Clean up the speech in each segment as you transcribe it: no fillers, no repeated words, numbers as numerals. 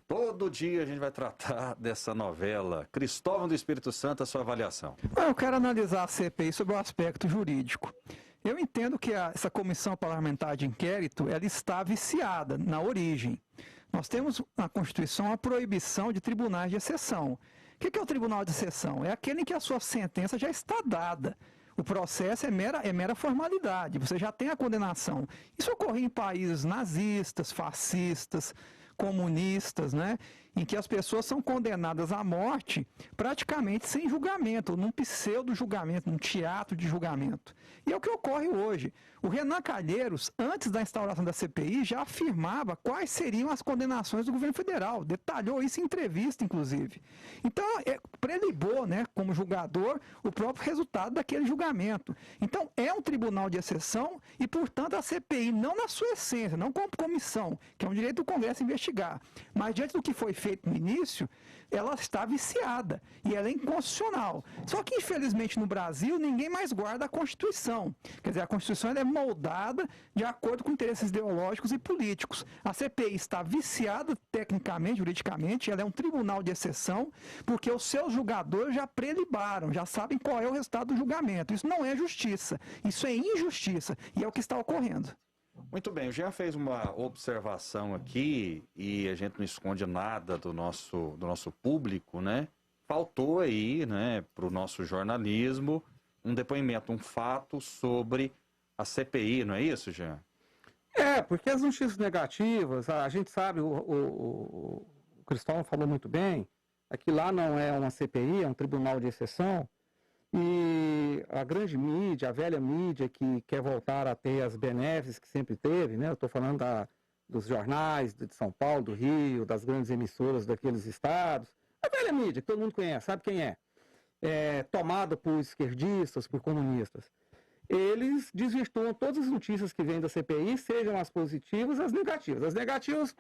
Todo dia a gente vai tratar dessa novela. Cristóvão do Espírito Santo, a sua avaliação. Eu quero analisar a CPI sobre o aspecto jurídico. Eu entendo que essa comissão parlamentar de inquérito, ela está viciada na origem. Nós temos na Constituição a proibição de tribunais de exceção. O que é o tribunal de exceção? É aquele em que a sua sentença já está dada. O processo é mera formalidade, você já tem a condenação. Isso ocorria em países nazistas, fascistas, comunistas, né? Em que as pessoas são condenadas à morte praticamente sem julgamento, num pseudo-julgamento, num teatro de julgamento. E é o que ocorre hoje. O Renan Calheiros, antes da instauração da CPI, já afirmava quais seriam as condenações do governo federal, detalhou isso em entrevista, inclusive. Então, prelibou, né, como julgador, o próprio resultado daquele julgamento. Então, é um tribunal de exceção e, portanto, a CPI, não na sua essência, não como comissão, que é um direito do Congresso investigar, mas diante do que foi feito no início, ela está viciada e ela é inconstitucional. Só que, infelizmente, no Brasil, ninguém mais guarda a Constituição. Quer dizer, a Constituição ela é moldada de acordo com interesses ideológicos e políticos. A CPI está viciada tecnicamente, juridicamente, ela é um tribunal de exceção, porque os seus julgadores já prelibaram, já sabem qual é o resultado do julgamento. Isso não é justiça, isso é injustiça, e é o que está ocorrendo. Muito bem, o Jean fez uma observação aqui e a gente não esconde nada do nosso público, né? Faltou aí, né, para o nosso jornalismo, um depoimento, um fato sobre a CPI, não é isso, Jean? Porque as notícias negativas, a gente sabe, o Cristóvão falou muito bem, é que lá não é uma CPI, é um tribunal de exceção, e a grande mídia, a velha mídia que quer voltar a ter as benesses que sempre teve, né? Eu estou falando dos jornais de São Paulo, do Rio, das grandes emissoras daqueles estados, a velha mídia que todo mundo conhece, sabe quem é? Tomada por esquerdistas, por comunistas. Eles desvirtuam todas as notícias que vêm da CPI, sejam as positivas, as negativas. As negativas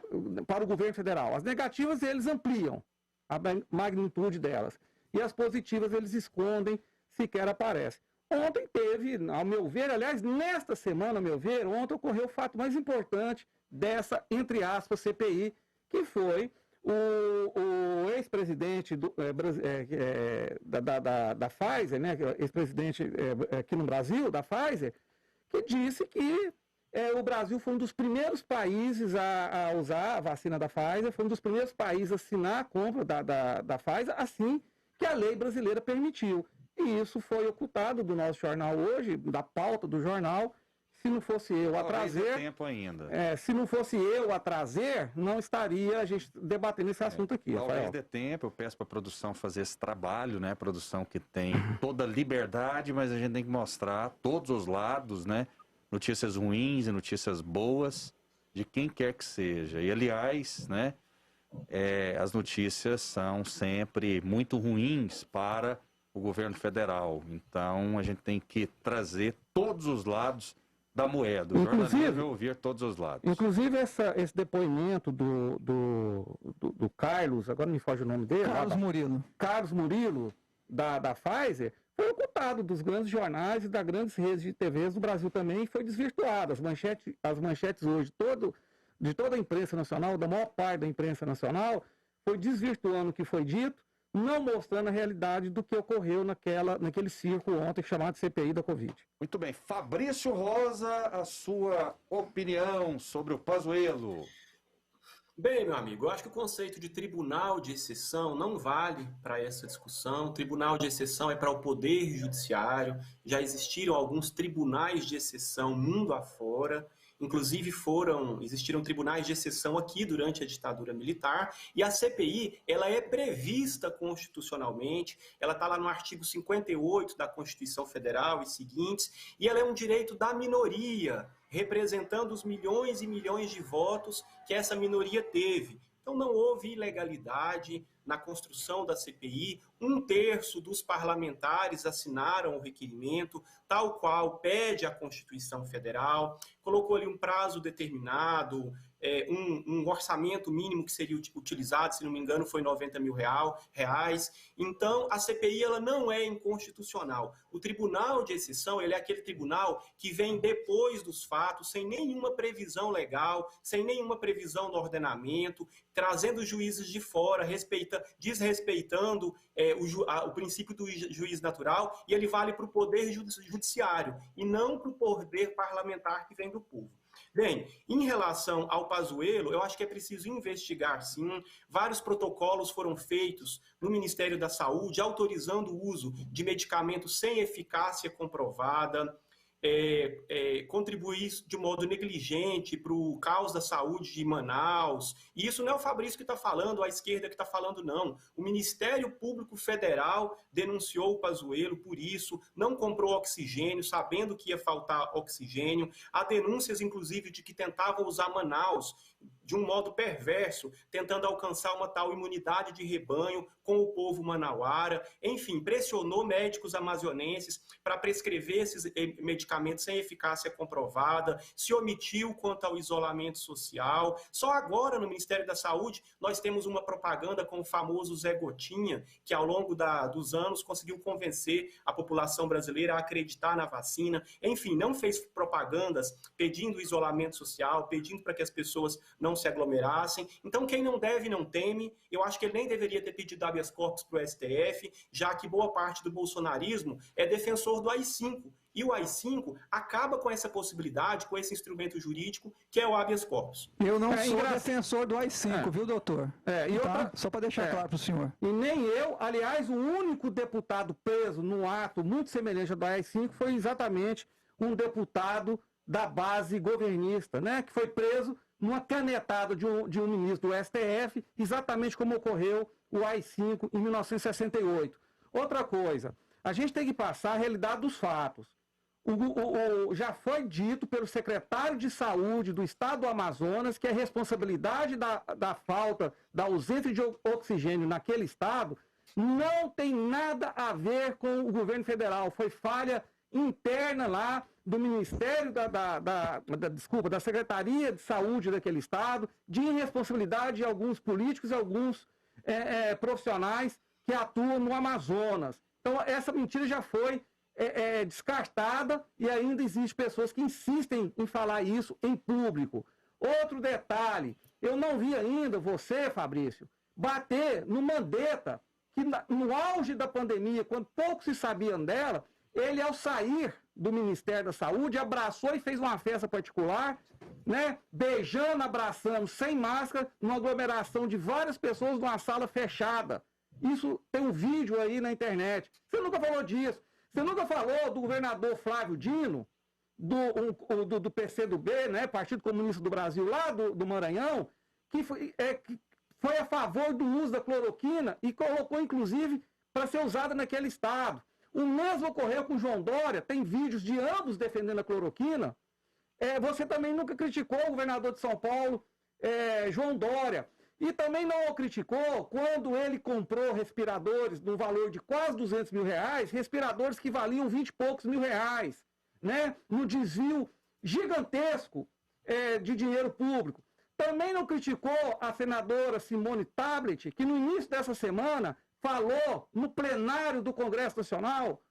para o governo federal, as negativas eles ampliam a magnitude delas. E as positivas eles escondem, sequer aparecem. Ontem teve, ao meu ver, aliás, nesta semana, ao meu ver, ontem ocorreu o fato mais importante dessa, entre aspas, CPI, que foi o ex-presidente da Pfizer, né, ex-presidente aqui no Brasil, da Pfizer, que disse que o Brasil foi um dos primeiros países a usar a vacina da Pfizer, foi um dos primeiros países a assinar a compra da Pfizer, assim que a lei brasileira permitiu. E isso foi ocultado do nosso jornal hoje, da pauta do jornal. Se não fosse eu a trazer, se não fosse eu a trazer, não estaria a gente debatendo esse assunto aqui. Talvez dê tempo, eu peço para a produção fazer esse trabalho, né? A produção que tem toda a liberdade, mas a gente tem que mostrar todos os lados, né? Notícias ruins e notícias boas de quem quer que seja. E, aliás, né? As notícias são sempre muito ruins para o governo federal. Então, a gente tem que trazer todos os lados da moeda. O jornalismo é ouvir todos os lados. Inclusive, esse depoimento do Carlos, agora me foge o nome dele. Carlos Murilo, da Pfizer, foi ocultado dos grandes jornais e das grandes redes de TVs do Brasil também, e foi desvirtuado. As manchetes hoje, de toda a imprensa nacional, da maior parte da imprensa nacional, foi desvirtuando o que foi dito, não mostrando a realidade do que ocorreu naquele circo ontem chamado CPI da Covid. Muito bem. Fabrício Rosa, a sua opinião sobre o Pazuello. Bem, meu amigo, eu acho que o conceito de tribunal de exceção não vale para essa discussão. Tribunal de exceção é para o poder judiciário. Já existiram alguns tribunais de exceção mundo afora. Inclusive existiram tribunais de exceção aqui durante a ditadura militar, e a CPI ela é prevista constitucionalmente, ela está lá no artigo 58 da Constituição Federal e seguintes, e ela é um direito da minoria, representando os milhões e milhões de votos que essa minoria teve. Então não houve ilegalidade na construção da CPI, 1/3 dos parlamentares assinaram o requerimento, tal qual pede a Constituição Federal, colocou ali um prazo determinado, um orçamento mínimo que seria utilizado, se não me engano, foi 90 mil reais. Então, a CPI ela não é inconstitucional. O tribunal de exceção ele é aquele tribunal que vem depois dos fatos, sem nenhuma previsão legal, sem nenhuma previsão no ordenamento, trazendo juízes de fora, desrespeitando o princípio do juiz natural, e ele vale para o poder judiciário e não para o poder parlamentar que vem do povo. Bem, em relação ao Pazuello, eu acho que é preciso investigar, sim. Vários protocolos foram feitos no Ministério da Saúde, autorizando o uso de medicamentos sem eficácia comprovada, contribuir de modo negligente para o caos da saúde de Manaus. E isso não é o Fabrício que está falando, a esquerda que está falando, não. O Ministério Público Federal denunciou o Pazuello por isso, não comprou oxigênio, sabendo que ia faltar oxigênio. Há denúncias, inclusive, de que tentavam usar Manaus de um modo perverso, tentando alcançar uma tal imunidade de rebanho com o povo manauara. Enfim, pressionou médicos amazonenses para prescrever esses medicamentos sem eficácia comprovada, se omitiu quanto ao isolamento social. Só agora, no Ministério da Saúde, nós temos uma propaganda com o famoso Zé Gotinha, que ao longo dos anos conseguiu convencer a população brasileira a acreditar na vacina. Enfim, não fez propagandas pedindo isolamento social, pedindo para que as pessoas não se aglomerassem. Então, quem não deve, não teme. Eu acho que ele nem deveria ter pedido habeas corpus para o STF, já que boa parte do bolsonarismo é defensor do AI-5. E o AI-5 acaba com essa possibilidade, com esse instrumento jurídico, que é o habeas corpus. Eu não sou defensor do AI-5, viu, doutor? Só para deixar claro para o senhor. E nem eu, aliás, o único deputado preso num ato muito semelhante ao do AI-5 foi exatamente um deputado da base governista, né, que foi preso numa canetada de um ministro do STF, exatamente como ocorreu o AI-5 em 1968. Outra coisa, a gente tem que passar a realidade dos fatos. Já foi dito pelo secretário de Saúde do Estado do Amazonas que a responsabilidade da falta, da ausência de oxigênio naquele estado não tem nada a ver com o governo federal. Foi falha interna lá do Ministério da Secretaria de Saúde daquele estado, de irresponsabilidade de alguns políticos e alguns profissionais que atuam no Amazonas. Então, essa mentira já foi descartada e ainda existem pessoas que insistem em falar isso em público. Outro detalhe, eu não vi ainda você, Fabrício, bater no Mandetta, que no auge da pandemia, quando pouco se sabiam dela, ele, ao sair do Ministério da Saúde, abraçou e fez uma festa particular, né, beijando, abraçando, sem máscara, numa aglomeração de várias pessoas numa sala fechada. Isso tem um vídeo aí na internet. Você nunca falou disso. Você nunca falou do governador Flávio Dino, do PCdoB, né, Partido Comunista do Brasil, lá do Maranhão, que foi a favor do uso da cloroquina e colocou, inclusive, para ser usada naquele estado. O mesmo ocorreu com João Dória, tem vídeos de ambos defendendo a cloroquina. Você também nunca criticou o governador de São Paulo, João Dória. E também não o criticou quando ele comprou respiradores no valor de quase 200 mil reais, respiradores que valiam 20 e poucos mil reais, né? No desvio gigantesco de dinheiro público. Também não criticou a senadora Simone Tablet, que no início dessa semana falou no plenário do Congresso Nacional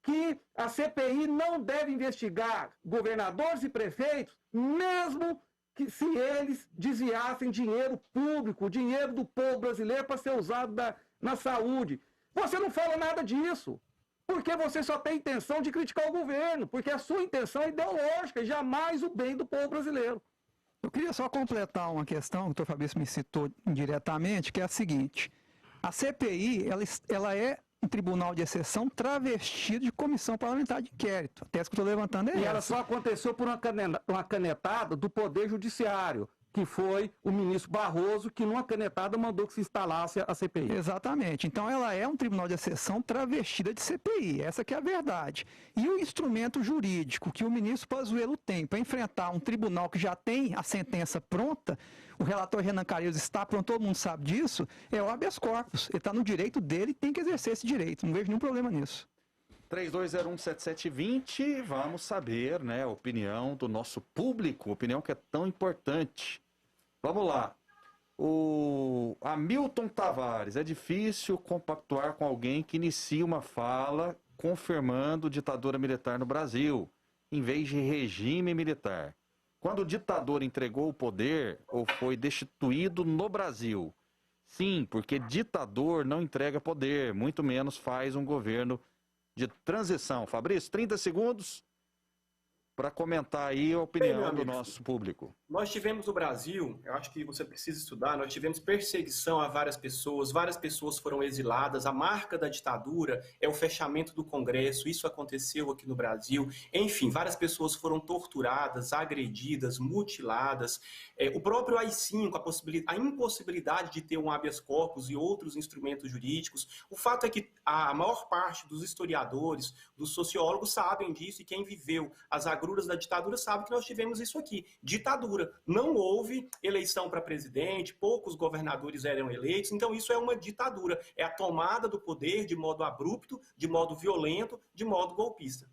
que a CPI não deve investigar governadores e prefeitos, mesmo que se eles desviassem dinheiro público, dinheiro do povo brasileiro para ser usado na saúde. Você não fala nada disso, porque você só tem intenção de criticar o governo, porque a sua intenção é ideológica e jamais o bem do povo brasileiro. Eu queria só completar uma questão que o doutor Fabrício me citou indiretamente, que é a seguinte: a CPI ela é um tribunal de exceção travestido de comissão parlamentar de inquérito. A tese que eu estou levantando é essa. E ela só aconteceu por uma canetada do Poder Judiciário, que foi o ministro Barroso, que numa canetada mandou que se instalasse a CPI. Exatamente. Então ela é um tribunal de exceção travestida de CPI. Essa que é a verdade. E o instrumento jurídico que o ministro Pazuello tem para enfrentar um tribunal que já tem a sentença pronta, o relator Renan Calheiros está pronto, todo mundo sabe disso, é o habeas corpus. Ele está no direito dele e tem que exercer esse direito. Não vejo nenhum problema nisso. 32017720, vamos saber, né, a opinião do nosso público, opinião que é tão importante. Vamos lá. O Hamilton Tavares, é difícil compactuar com alguém que inicia uma fala confirmando ditadura militar no Brasil, em vez de regime militar. Quando o ditador entregou o poder ou foi destituído no Brasil? Sim, porque ditador não entrega poder, muito menos faz um governo de transição. Fabrício, 30 segundos para comentar aí a opinião do nosso público. Nós tivemos no Brasil, eu acho que você precisa estudar, nós tivemos perseguição a várias pessoas foram exiladas, a marca da ditadura é o fechamento do Congresso, isso aconteceu aqui no Brasil, enfim, várias pessoas foram torturadas, agredidas, mutiladas, o próprio AI-5, a impossibilidade de ter um habeas corpus e outros instrumentos jurídicos, o fato é que a maior parte dos historiadores, dos sociólogos sabem disso e quem viveu as agruras da ditadura sabe que nós tivemos isso aqui, ditadura. Não houve eleição para presidente, poucos governadores eram eleitos, então isso é uma ditadura. É a tomada do poder de modo abrupto, de modo violento, de modo golpista.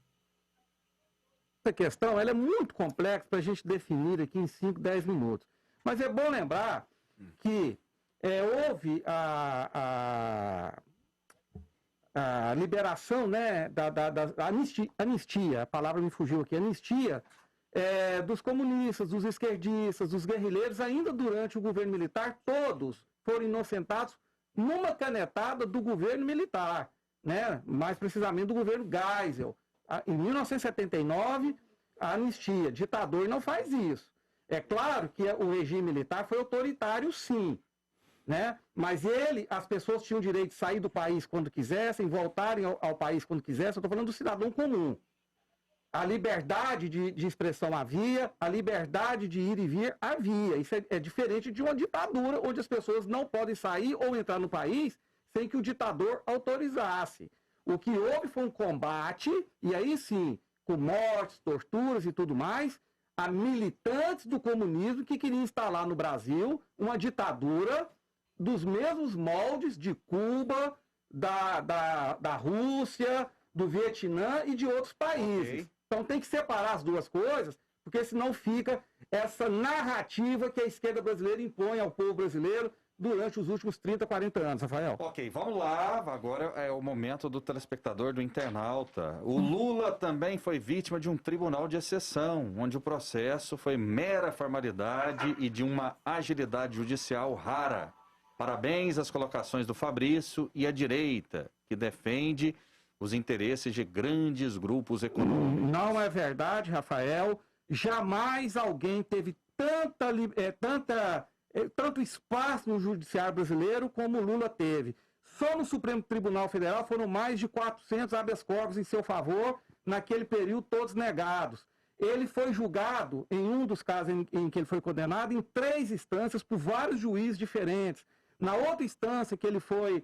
Essa questão ela é muito complexa para a gente definir aqui em 5, 10 minutos. Mas é bom lembrar que houve a liberação, né, da anistia, a palavra me fugiu aqui, anistia, dos comunistas, dos esquerdistas, dos guerrilheiros, ainda durante o governo militar, todos foram inocentados numa canetada do governo militar, né? Mais precisamente do governo Geisel. Em 1979, a anistia, ditador não faz isso. É claro que o regime militar foi autoritário, sim, né? Mas as pessoas tinham o direito de sair do país quando quisessem, voltarem ao país quando quisessem. Eu estou falando do cidadão comum. A liberdade de expressão havia, a liberdade de ir e vir havia. Isso é diferente de uma ditadura, onde as pessoas não podem sair ou entrar no país sem que o ditador autorizasse. O que houve foi um combate, e aí sim, com mortes, torturas e tudo mais, a militantes do comunismo que queriam instalar no Brasil uma ditadura dos mesmos moldes de Cuba, da Rússia, do Vietnã e de outros países. Okay. Então tem que separar as duas coisas, porque senão fica essa narrativa que a esquerda brasileira impõe ao povo brasileiro durante os últimos 30, 40 anos, Rafael. Ok, vamos lá. Agora é o momento do telespectador, do internauta. O Lula também foi vítima de um tribunal de exceção, onde o processo foi mera formalidade e de uma agilidade judicial rara. Parabéns às colocações do Fabrício e à direita, que defende os interesses de grandes grupos econômicos. Não é verdade, Rafael. Jamais alguém teve tanto espaço no judiciário brasileiro como o Lula teve. Só no Supremo Tribunal Federal foram mais de 400 habeas corpus em seu favor, naquele período todos negados. Ele foi julgado, em um dos casos em que ele foi condenado, em 3 instâncias por vários juízes diferentes. Na outra instância que ele foi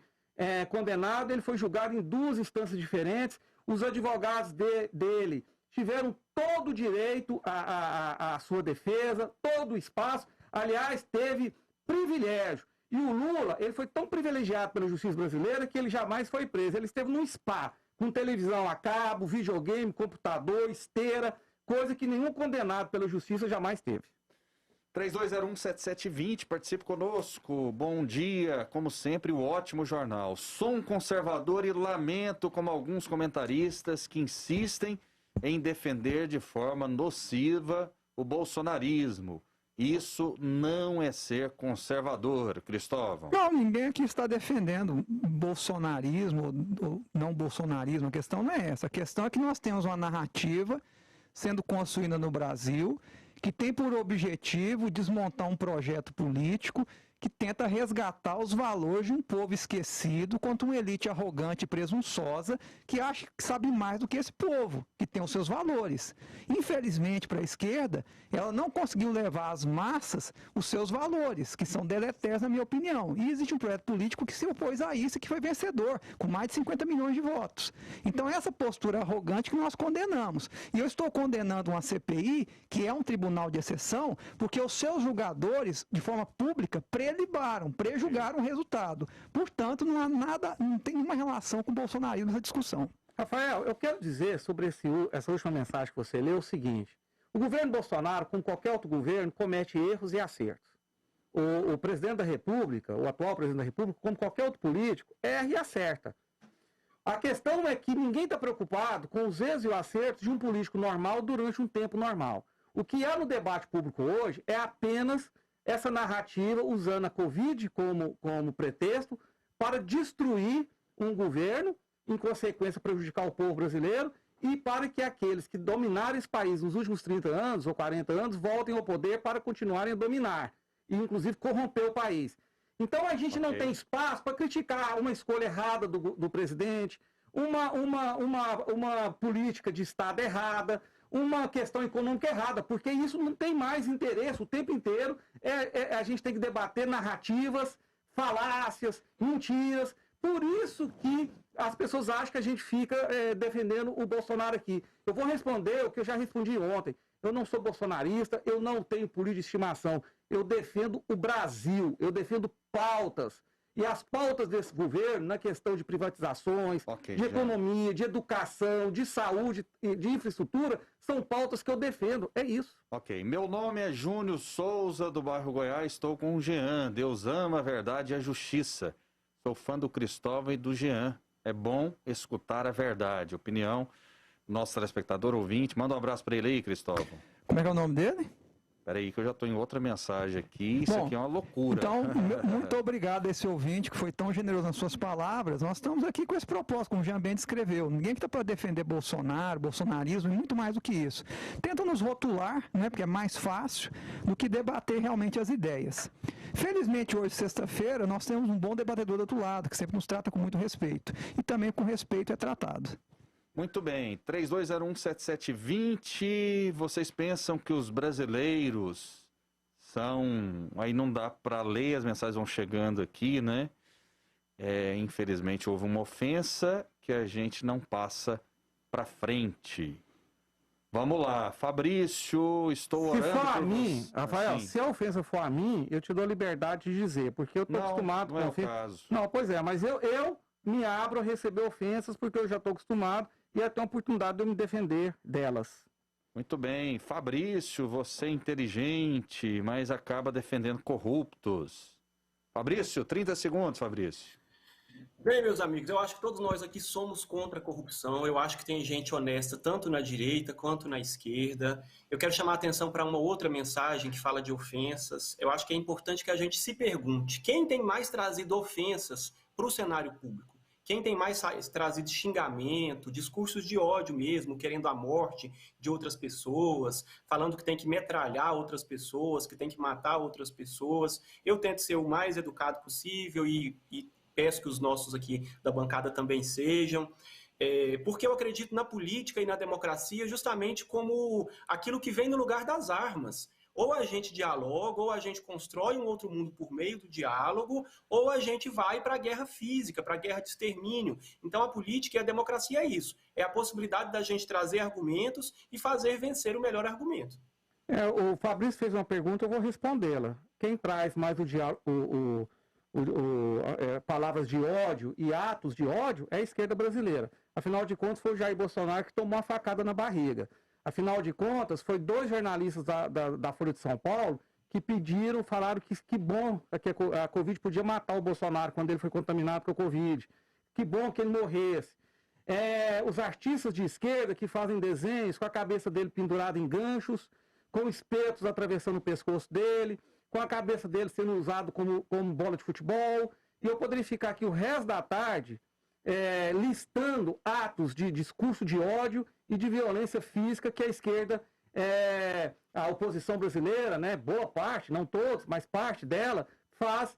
condenado, ele foi julgado em 2 instâncias diferentes. Os advogados dele tiveram todo o direito à sua defesa, todo o espaço. Aliás, teve privilégio. E o Lula, ele foi tão privilegiado pela justiça brasileira que ele jamais foi preso. Ele esteve num spa, com televisão a cabo, videogame, computador, esteira, coisa que nenhum condenado pela justiça jamais teve. 32017720, participe conosco. Bom dia, como sempre, o ótimo jornal. Sou um conservador e lamento como alguns comentaristas que insistem em defender de forma nociva o bolsonarismo. Isso não é ser conservador, Cristóvão. Não, ninguém aqui está defendendo bolsonarismo ou não bolsonarismo. A questão não é essa. A questão é que nós temos uma narrativa sendo construída no Brasil que tem por objetivo desmontar um projeto político que tenta resgatar os valores de um povo esquecido contra uma elite arrogante e presunçosa que acha que sabe mais do que esse povo, que tem os seus valores. Infelizmente, para a esquerda, ela não conseguiu levar às massas os seus valores, que são deletérios, na minha opinião. E existe um projeto político que se opôs a isso e que foi vencedor, com mais de 50 milhões de votos. Então, essa postura arrogante que nós condenamos. E eu estou condenando uma CPI, que é um tribunal de exceção, porque os seus julgadores, de forma pública, prejulgaram o resultado. Portanto, não há nada, não tem nenhuma relação com o bolsonarismo nessa discussão. Rafael, eu quero dizer sobre essa última mensagem que você leu o seguinte: o governo Bolsonaro, como qualquer outro governo, comete erros e acertos. o presidente da República, o atual presidente da República, como qualquer outro político, erra e acerta. A questão é que ninguém está preocupado com os erros e os acertos de um político normal durante um tempo normal. O que há no debate público hoje é apenas essa narrativa usando a Covid como pretexto para destruir um governo, em consequência prejudicar o povo brasileiro, e para que aqueles que dominaram esse país nos últimos 30 anos ou 40 anos voltem ao poder para continuarem a dominar, e inclusive corromper o país. Então a gente não tem espaço para criticar uma escolha errada do presidente, uma política de Estado errada, uma questão econômica errada, porque isso não tem mais interesse o tempo inteiro. A gente tem que debater narrativas, falácias, mentiras. Por isso que as pessoas acham que a gente fica defendendo o Bolsonaro aqui. Eu vou responder o que eu já respondi ontem. Eu não sou bolsonarista, eu não tenho política de estimação. Eu defendo o Brasil, eu defendo pautas. E as pautas desse governo, na questão de privatizações, de economia, de educação, de saúde e de infraestrutura, são pautas que eu defendo. É isso. Ok. Meu nome é Júnior Souza, do bairro Goiás. Estou com o Jean. Deus ama a verdade e a justiça. Sou fã do Cristóvão e do Jean. É bom escutar a verdade. Opinião, nosso telespectador ouvinte. Manda um abraço para ele aí, Cristóvão. Como é que é o nome dele? Peraí que eu já estou em outra mensagem aqui. Isso aqui é uma loucura. Então, muito obrigado a esse ouvinte que foi tão generoso nas suas palavras. Nós estamos aqui com esse propósito, como o Jean bem descreveu. Ninguém que está para defender Bolsonaro, bolsonarismo e muito mais do que isso. Tentam nos rotular, né, porque é mais fácil, do que debater realmente as ideias. Felizmente, hoje, sexta-feira, nós temos um bom debatedor do outro lado, que sempre nos trata com muito respeito. E também com respeito é tratado. Muito bem, 32017720, vocês pensam que os brasileiros são... Aí não dá para ler, as mensagens vão chegando aqui, né? Infelizmente houve uma ofensa que a gente não passa para frente. Vamos lá, Fabrício, estou orando... Se for a mim, você. Rafael, Assim. se a ofensa for a mim, eu te dou liberdade de dizer, porque eu estou acostumado não com é ofensa. o caso. Não, pois é, mas eu me abro a receber ofensas porque eu já estou acostumado e até a oportunidade de eu me defender delas. Muito bem, Fabrício, você é inteligente, mas acaba defendendo corruptos. Fabrício, 30 segundos, Fabrício. Bem, meus amigos, eu acho que todos nós aqui somos contra a corrupção. Eu acho que tem gente honesta tanto na direita quanto na esquerda. Eu quero chamar a atenção para uma outra mensagem que fala de ofensas. Eu acho que é importante que a gente se pergunte: quem tem mais trazido ofensas para o cenário público? Quem tem mais trazido xingamento, discursos de ódio mesmo, querendo a morte de outras pessoas, falando que tem que metralhar outras pessoas, que tem que matar outras pessoas? Eu tento ser o mais educado possível e peço que os nossos aqui da bancada também sejam, porque eu acredito na política e na democracia justamente como aquilo que vem no lugar das armas. Ou a gente dialoga, ou a gente constrói um outro mundo por meio do diálogo, ou a gente vai para a guerra física, para a guerra de extermínio. Então a política e a democracia é isso. É a possibilidade da gente trazer argumentos e fazer vencer o melhor argumento. O Fabrício fez uma pergunta, eu vou respondê-la. Quem traz mais palavras de ódio e atos de ódio é a esquerda brasileira. Afinal de contas, foi o Jair Bolsonaro que tomou uma facada na barriga. Afinal de contas, foi 2 jornalistas da Folha de São Paulo que falaram que bom que a Covid podia matar o Bolsonaro quando ele foi contaminado com a Covid. Que bom que ele morresse. Os artistas de esquerda que fazem desenhos com a cabeça dele pendurada em ganchos, com espetos atravessando o pescoço dele, com a cabeça dele sendo usado como bola de futebol. E eu poderia ficar aqui o resto da tarde listando atos de discurso de ódio e de violência física que a esquerda, a oposição brasileira, né, boa parte, não todos, mas parte dela, faz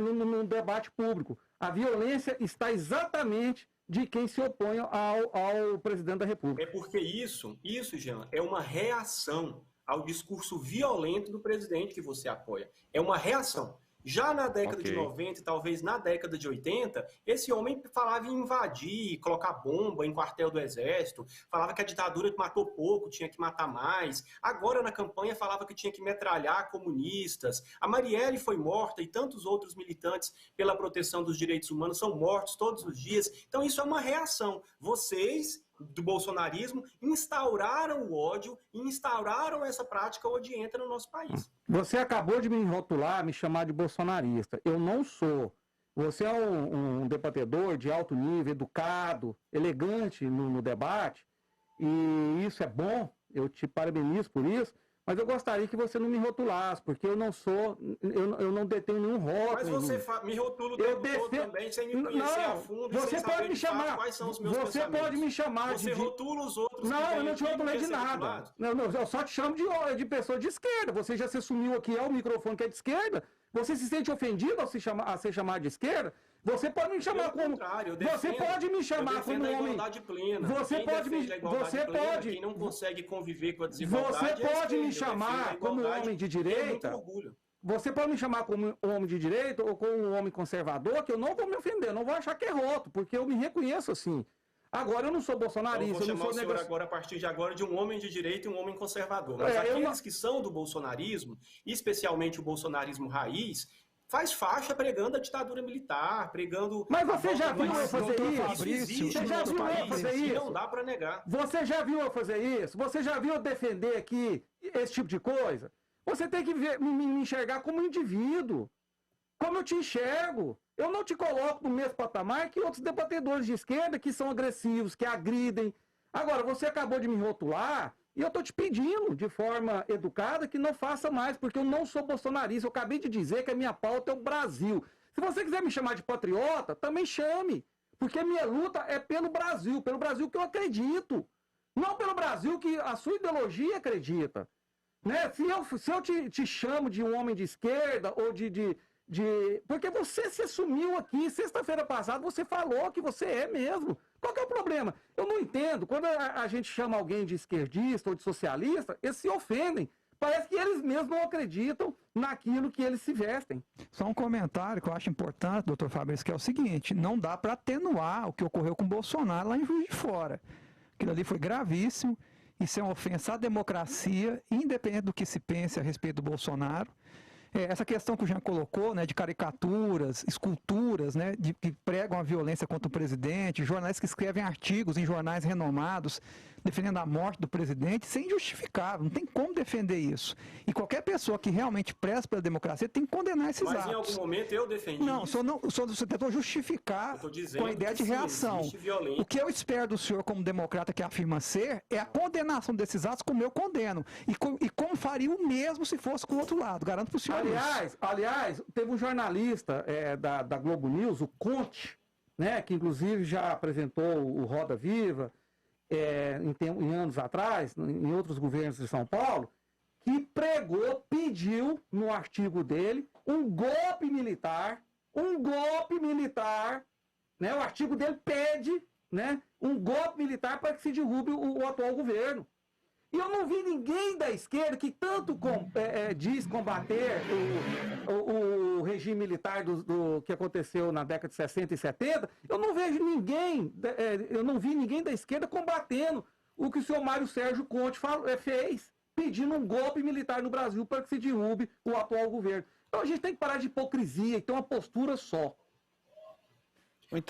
no debate público. A violência está exatamente de quem se opõe ao presidente da República. É porque isso, Jean, é uma reação ao discurso violento do presidente que você apoia. É uma reação. Já na década de 90 e talvez na década de 80, esse homem falava em invadir, colocar bomba em quartel do exército, falava que a ditadura matou pouco, tinha que matar mais. Agora na campanha falava que tinha que metralhar comunistas. A Marielle foi morta e tantos outros militantes pela proteção dos direitos humanos são mortos todos os dias. Então isso é uma reação. Vocês do bolsonarismo instauraram o ódio e instauraram essa prática odienta no nosso país. Você acabou de me rotular, me chamar de bolsonarista. Eu não sou. Você é um debatedor de alto nível, educado, elegante no debate, e isso é bom, eu te parabenizo por isso, mas eu gostaria que você não me rotulasse, porque eu não sou, eu não detenho nenhum rótulo. Mas você me rotula o tempo todo também, sem me conhecer a fundo, você sem pode saber me chamar, quais são os meus você pensamentos. pode me chamar você rotula os outros. Não, eu não te rotulei de nada. Não, eu só te chamo de pessoa de esquerda. Você já se assumiu aqui ao microfone que é de esquerda. Você se sente ofendido a ser chamado de esquerda? Você pode me chamar como. Você pode me chamar como a homem. igualdade plena. Você pode me. Você pode. Quem não consegue conviver com a desigualdade. Você pode me chamar como homem de direita. Você pode me chamar como homem de direita ou como um homem conservador, que eu não vou me ofender, não vou achar que é roto, porque eu me reconheço assim. Agora, eu não sou bolsonarista. Eu vou chamar o senhor agora, a partir de agora, de um homem de direita e um homem conservador. Mas aqueles que são do bolsonarismo, especialmente o bolsonarismo raiz, faz faixa pregando a ditadura militar, pregando... Mas você já viu eu fazer isso? Existe você já viu eu fazer isso? Não dá para negar. Você já viu eu fazer isso? Você já viu eu defender aqui esse tipo de coisa? Você tem que me enxergar como indivíduo. Como eu te enxergo. Eu não te coloco no mesmo patamar que outros debatedores de esquerda que são agressivos, que agridem. Agora, você acabou de me rotular e eu estou te pedindo, de forma educada, que não faça mais, porque eu não sou bolsonarista. Eu acabei de dizer que a minha pauta é o Brasil. Se você quiser me chamar de patriota, também chame. Porque a minha luta é pelo Brasil que eu acredito. Não pelo Brasil que a sua ideologia acredita. Né? Se eu te chamo de um homem de esquerda ou porque você se assumiu aqui, sexta-feira passada, você falou que você é mesmo. Qual que é o problema? Eu não entendo. Quando a gente chama alguém de esquerdista ou de socialista, eles se ofendem. Parece que eles mesmos não acreditam naquilo que eles se vestem. Só um comentário que eu acho importante, doutor Fabrício, que é o seguinte: não dá para atenuar o que ocorreu com o Bolsonaro lá em Juiz de Fora. Aquilo ali foi gravíssimo. Isso é uma ofensa à democracia, independente do que se pense a respeito do Bolsonaro. Essa questão que o Jean colocou, né, de caricaturas, esculturas, né, que pregam a violência contra o presidente, jornais que escrevem artigos em jornais renomados defendendo a morte do presidente, isso é injustificável, não tem como defender isso. E qualquer pessoa que realmente preza pela democracia tem que condenar esses atos. Mas em algum momento eu defendi isso. Você tentou justificar com a ideia de reação. O que eu espero do senhor como democrata que afirma ser é a condenação desses atos como eu condeno. E como faria o mesmo se fosse com o outro lado. Garanto para o senhor isso. Aliás, teve um jornalista da Globo News, o Conte, né, que inclusive já apresentou o Roda Viva, em anos atrás, em outros governos de São Paulo, que pediu no artigo dele um golpe militar, né? O artigo dele pede, né, um golpe militar para que se derrube o atual governo. E eu não vi ninguém da esquerda que tanto diz combater o regime militar do que aconteceu na década de 60 e 70. Eu não vi ninguém da esquerda combatendo o que o senhor Mário Sérgio Conte fez, pedindo um golpe militar no Brasil para que se derrube o atual governo. Então a gente tem que parar de hipocrisia e ter uma postura só.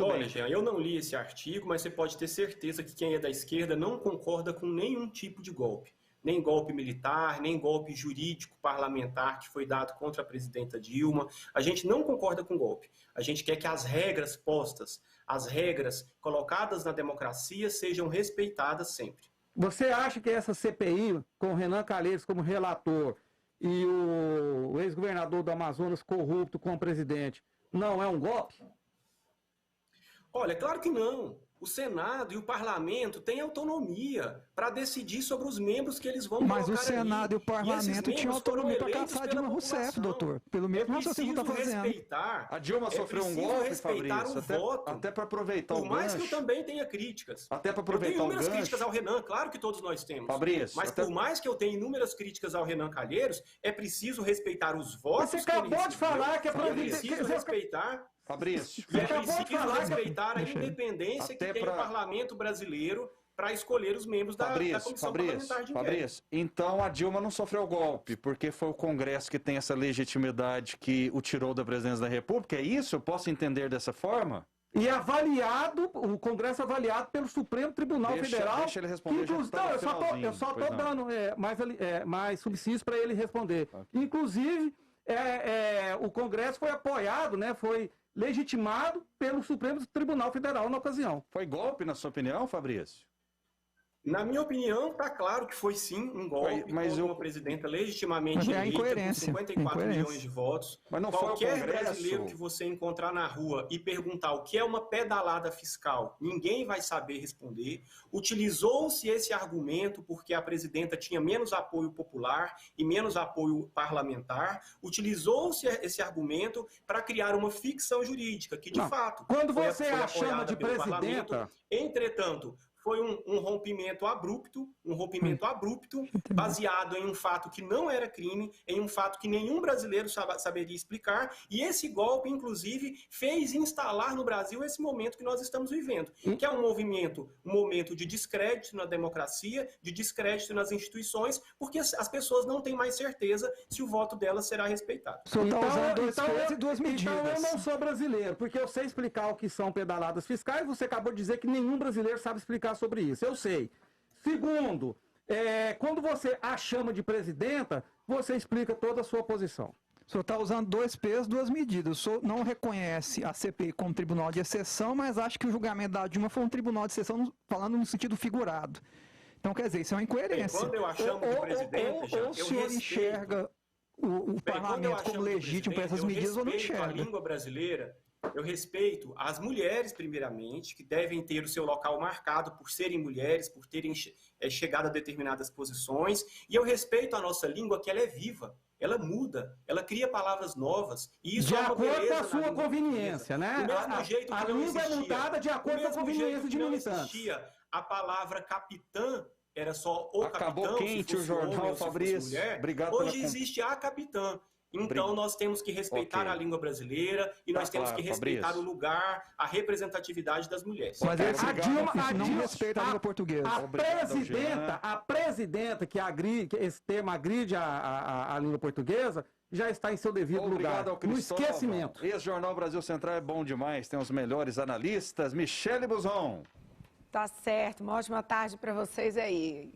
Olha, Jean, eu não li esse artigo, mas você pode ter certeza que quem é da esquerda não concorda com nenhum tipo de golpe. Nem golpe militar, nem golpe jurídico parlamentar que foi dado contra a presidenta Dilma. A gente não concorda com golpe. A gente quer que as regras postas, as regras colocadas na democracia sejam respeitadas sempre. Você acha que essa CPI, com o Renan Calheiros como relator e o ex-governador do Amazonas corrupto como presidente, não é um golpe? Olha, claro que não. O Senado e o Parlamento têm autonomia para decidir sobre os membros que eles vão colocar ali. Mas o Senado e o Parlamento tinham autonomia para caçar Dilma Rousseff, doutor. Pelo mesmo raciocínio que está fazendo. A Dilma sofreu um golpe, Fabrício, até para aproveitar o gancho. Por mais que eu também tenha críticas. Até para aproveitar o gancho. Eu tenho inúmeras críticas ao Renan, claro que todos nós temos. Fabrício, mas por mais que eu tenha inúmeras críticas ao Renan Calheiros, é preciso respeitar os votos. Você acabou de falar que é preciso respeitar. Fabrício, é preciso respeitar a independência que tem o Parlamento brasileiro para escolher os membros da Comissão Parlamentar de Inquérito. Fabrício, então a Dilma não sofreu golpe, porque foi o Congresso que tem essa legitimidade que o tirou da presidência da República? É isso? Eu posso entender dessa forma? E avaliado, o Congresso avaliado pelo Supremo Tribunal Federal. Deixa ele responder. Não, eu só estou dando mais subsídios para ele responder. Okay. Inclusive, o Congresso foi apoiado, né, foi legitimado pelo Supremo Tribunal Federal na ocasião. Foi golpe, na sua opinião, Fabrício? Na minha opinião, está claro que foi sim um golpe contra uma presidenta legitimamente eleita com 54 milhões de votos. Mas não Qualquer brasileiro que você encontrar na rua e perguntar o que é uma pedalada fiscal, ninguém vai saber responder. Utilizou-se esse argumento porque a presidenta tinha menos apoio popular e menos apoio parlamentar. Utilizou-se esse argumento para criar uma ficção jurídica, que de fato quando você foi a chama de pelo presidenta... parlamento. Entretanto, foi um rompimento abrupto, baseado em um fato que não era crime, em um fato que nenhum brasileiro saberia explicar, e esse golpe, inclusive, fez instalar no Brasil esse momento que nós estamos vivendo, que é um momento de descrédito na democracia, de descrédito nas instituições, porque as pessoas não têm mais certeza se o voto delas será respeitado. Então eu não sou brasileiro, porque eu sei explicar o que são pedaladas fiscais, você acabou de dizer que nenhum brasileiro sabe explicar sobre isso, eu sei. Segundo, quando você a chama de presidenta, você explica toda a sua posição. O senhor está usando 2 pesos, 2 medidas. O senhor não reconhece a CPI como tribunal de exceção, mas acha que o julgamento da Dilma foi um tribunal de exceção, falando no sentido figurado. Então, quer dizer, isso é uma incoerência. Quando eu a chamo de presidente, ou o senhor enxerga o parlamento como legítimo para essas medidas ou não enxerga? A língua brasileira, eu respeito as mulheres, primeiramente, que devem ter o seu local marcado por serem mulheres, por terem chegado a determinadas posições, e eu respeito a nossa língua, que ela é viva, ela muda, ela cria palavras novas, e isso de acordo com a sua conveniência, né? Do mesmo jeito que a língua é mudada de acordo com a conveniência de militantes. A palavra capitã era só o Acabou capitão, quente o jornal, homem, Fabrício. Mulher. Obrigado. Hoje existe a capitã. Então nós temos que respeitar a língua brasileira e nós temos que respeitar o lugar, a representatividade das mulheres. Mas a Dilma não respeita a língua portuguesa. A presidenta que esse tema agride a língua portuguesa já está em seu devido lugar. No esquecimento. Esse Jornal Brasil Central é bom demais, tem os melhores analistas. Michele Buzon. Tá certo, uma ótima tarde para vocês aí.